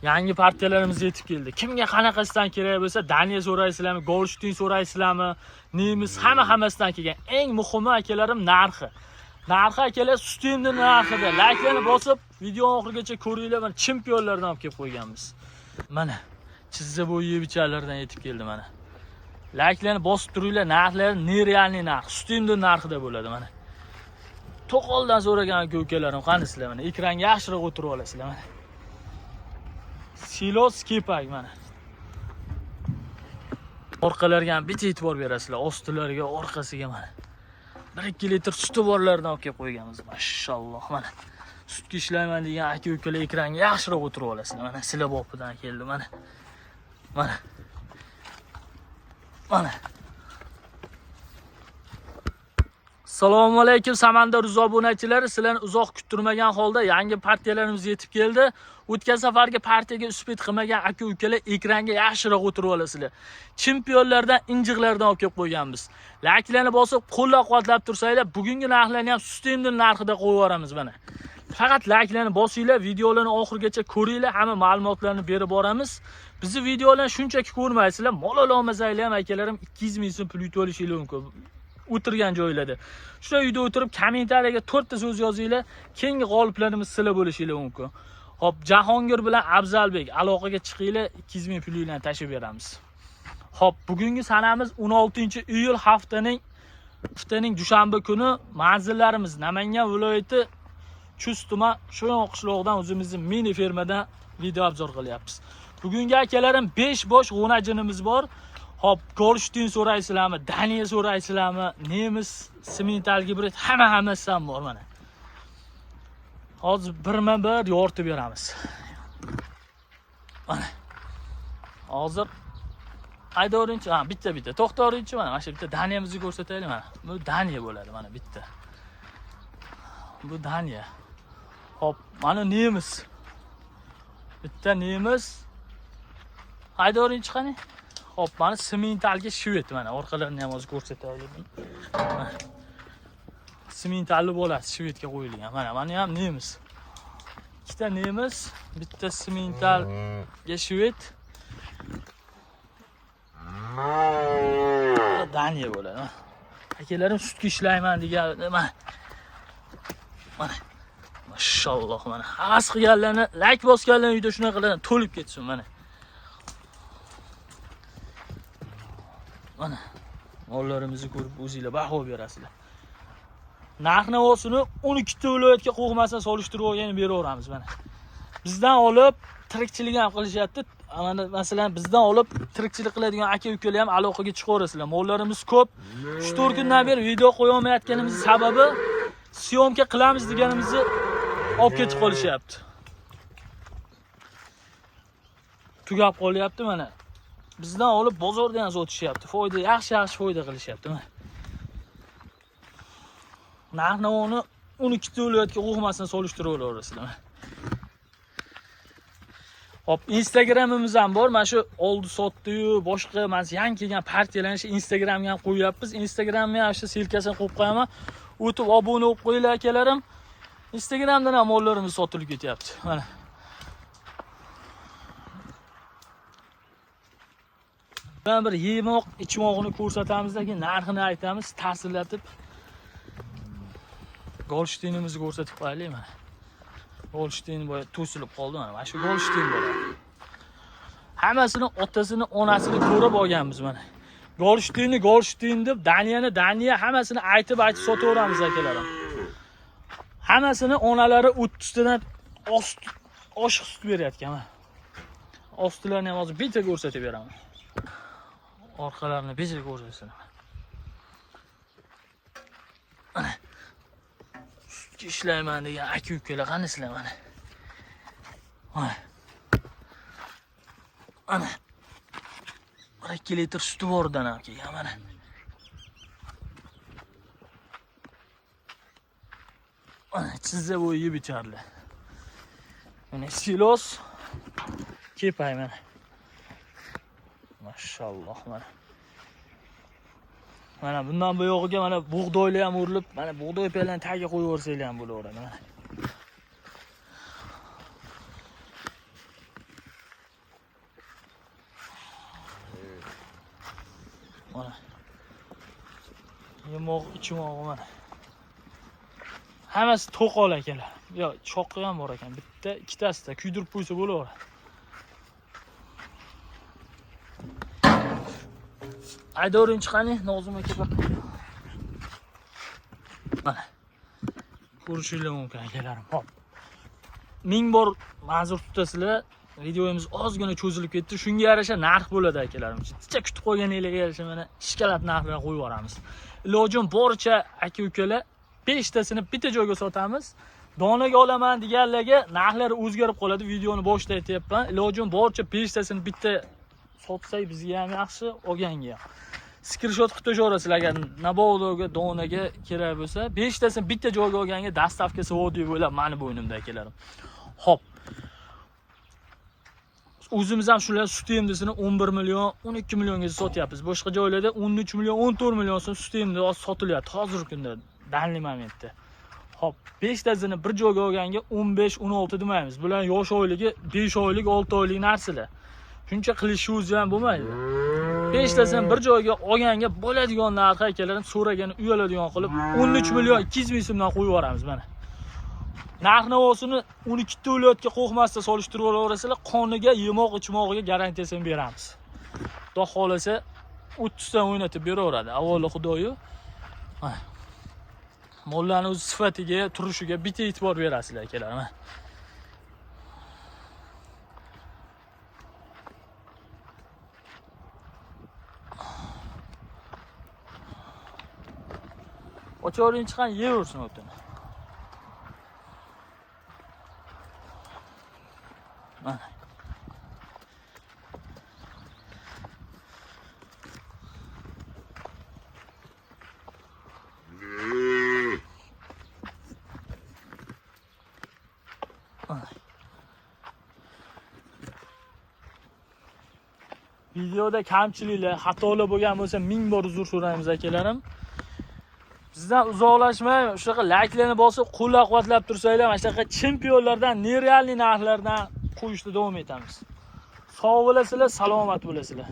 Yangi partiyalarimiz yetib keldi. Kimga qanaqasidan kerak bo'lsa, Daniya so'raysizlarmi, Goldstein so'raysizlarmi, nemis hammasidan kelgan. Eng muhimi akalarim narxi. Narxi akalar Steam'da narxida. Like'larni bosib, video oxirigacha ko'ringlar. Mana chempionlardan olib kelib qo'yganmiz. Mana chizza bo'yi bichalardan yetib keldi mana. Like'larni bosib turinglar, narxlari nerealniy narx. Steam'da narxida bo'ladi mana. To'qoldan so'ragan aka-ukalarim, qanisizlar mana. Ekranga yaxshiroq o'tirib olasizlar mana. Silos kepak mana. Orqalariga ham bitta e'tibor berasizlar, ostilariga, orqasiga mana. 1-2 litr suti borlardan olib kelib qo'yganmiz. Mashalloh mana. Sutga ishlayman degan aka-ukalar ekranga yaxshiroq o'tirib olasizlar mana. Sizlar bopidan keldi mana. Mana. Mana. Assalomu alaykum Samandar obunachilar. Sizlarni uzoq kuttirmagan holda yangi partiyalarimiz yetib keldi. O'tgan safargi partiyaga uspet qilmagan aka-ukalar ekranga yaxshiroq o'tirib olasizlar. Chempionlardan, injiqlardan olib kelib qo'yganmiz. Like'larni bosib, qo'llab-quvvatlab tursanglar, bugungi narxlarni ham Steam'da narxida qo'yib yuboramiz mana. Faqat like'larni bosinglar, videolarni oxirigacha ko'ringlar, hamma ma'lumotlarni berib boramiz. Bizi videolarni shunchaki ko'rmaysizlar, malol olmasanglar ham akalarim 200 ming so'm pul yutib olishingiz mumkin. O'tirgan joylarda. Shunday uyda o'tirib kommentariyaga 4 ta so'z yozinglar, keyingi g'oliblarimiz sizlar bo'lishingiz mumkin. Hop, Jahongir bilan Afzalbek aloqaga chiqinglar, 200 ming pulinglarni tashib beramiz. Hop, bugungi sanamiz 16-iyul haftaning dushanba kuni manzillarimiz Namangan viloyati Chust tuman Sho'yon qishlog'idan o'zimizning mini fermadan video obzor qilyapmiz. Bugungi akalarim 5 bosh g'unajinimiz bor. Hop, Goldstein so'raysizlarmi, Daniya so'raysizlarmi, nemis, simental gibrid hammasi ham bor mana. Hozir birma-bir yoritib beramiz. Mana. Hozir haydorinchi, bitta. To'xtorinchi mana shu bitta Daniyamizni ko'rsataylik mana. Bu Daniya bo'ladi mana bitta. Bu Daniya. Hop, mana nemis. Bitta nemis. Haydorinchi qani? Hop, mana simentalga shvet mana. Orqalarini ham hozir ko'rsataylik. Simentalli bo'ladi, shvetga qo'yilgan. Mana ham nemis. Ikkita nemis, bitta simentalga shvet. Daniya bo'ladi. Akalarim sutga ishlayman degan mana. Mashalloh mana. Havas qilganlarni, like bosganlarni uyda shunaqalardan to'lib ketsin mana. Mana mollarimizni ko'rib o'zingizlar baho berasizlar. Narx-navosini 12 ta viloyatga qo'g'masdan solishtirib olganini beraveramiz mana. Bizdan olib tirikchilik ham qilishyapti. Mana masalan bizdan olib tirikchilik qiladigan aka-ukalar ham aloqaga chiqaverasizlar. Mollarimiz ko'p. 3-4 kundan beri video qo'ya olmayotganimiz sababi syomka qilamiz deganimizni olib ketib qolishyapti. Tugab qolyapti mana. Bizdan olib bozorda ham sotishyapti. Foyda, yaxshi foyda qilishyapti mana. Narx-navoni 12 ta viloyatga qo'g'masdan solishtirib olasizlar. Hop, Instagramimiz ham bor. Mana shu oldi sotdi-yu, boshqa mana yangi kelgan partiyalarni Instagramga ham qo'yapmiz. Instagramga ham shu silkasini qo'yib qo'yaman. O'tib obuna bo'lib qo'yinglar akalarim. Instagramdan ham mollarimiz sotilib ketyapti. Mana. Ben bir yemoq, ichmoqni ko'rsatamiz, keyin narxini aytamiz, ta'sirlatib Goldsteinimizni ko'rsatib qo'yaylik mana. Goldstein boya to'silib qoldi mana. Mana shu Goldstein bo'ladi. Hammasini otasini, onasini ko'rib olganmiz mana. Goldstein deb Daniya hammasini aytib sotaveramiz akalarim. Hammasini onalari ustidan oshiq sut berayotgan mana. Ostilarini ham hozir bitta ko'rsatib beraman. Orqalarini bezib ko'rsatsam. Mana. Sutga ishlayman degan aka-ukalar qanisizlar mana. Mana. 1-2 litr suti bordan ham kelgan mana. Mana chizza bo'yi bicharlar. Mana silos kepay mana. Mashalloh mana. Mana bundan buyog'iga mana bug'doylar ham urilib, mana bug'doy paylarni tagiga qo'yib yuborsanglar ham bo'laveradi mana. Mana. Yemoq, ichmoq mana. Hammasi to'qol akalar. Yo, choqqi ham bor ekan. Bitta, ikkitasida kuydirib qo'ysa bo'laveradi. Aydoring chiqani, Nozim aka bir. Mana. Ko'rishinglar mumkin akalarim. Hop. Ming bor ma'zur tutasizlar. Videomiz ozgina cho'zilib ketdi. Shunga yarasha narx bo'ladi akalarim. Jiddicha kutib qo'yganinglarga yarasha mana ishkalab narxlar qo'yib yuboramiz. Ilojim boricha aka-ukalar 5 tasini bitta joyga sotamiz. Donaga olaman deganlarga narxlari o'zgarib qoladi. Videoni boshida aytayapman. Ilojim boricha 5 tasini bitta sotsak bizga ham yaxshi, olganga ham. Screenshot qilib tashlaverasizlar agar Nabodoga, donaga kerak bo'lsa, 5 tasini bitta joyga olganga dastavka savodiy bo'lib mani bo'ynimda akalarim. Hop. O'zimiz ham shular sut emdisini 11 million, 12 millionga sotyapmiz. Boshqa joylarda 13 million, 14 million so'm sut emdi sotilyapti hozirgi kunda, danli momentda. Hop, 5 tasini bir joyga olganga 15-16 demaymiz. Bular yosh oyligi 5 oylik, 6 oylik narsalar. Shuncha qilishingiz ham bo'lmaydi. 5 tasini bir joyga olganga bo'ladigan narx akalarim so'ragani uyaladigan qilib 13 million 200 ming so'mdan qo'yib yuboramiz mana. Narx-navosini 12 ta o'liyotga qo'ymasdan solishtirib olaverasizlar, qoniga, yemoq, ichmog'iga garantiyasini beramiz. Xudo xolasa 30 dan o'ynatib beraveradi. Avvalo Xudoyu. Mollarning o'z sifatiga, turishiga bitta e'tibor berasizlar akalarim. Ochoring chiqqan yeyversin o'tini. Mana. Videoda kamchiliklar, xatolar bo'lgan bo'lsa 1000 bor uzr so'raymiz akalarim. Sizdan uzoqlashmay, shunaqa like'larni bosib, qo'llab-quvvatlab tursanglar, mana shunaqa chempionlardan, nerealniy narxlardan qo'yishda davom etamiz. Sog' bo'lasizlar, salomat bo'lasizlar.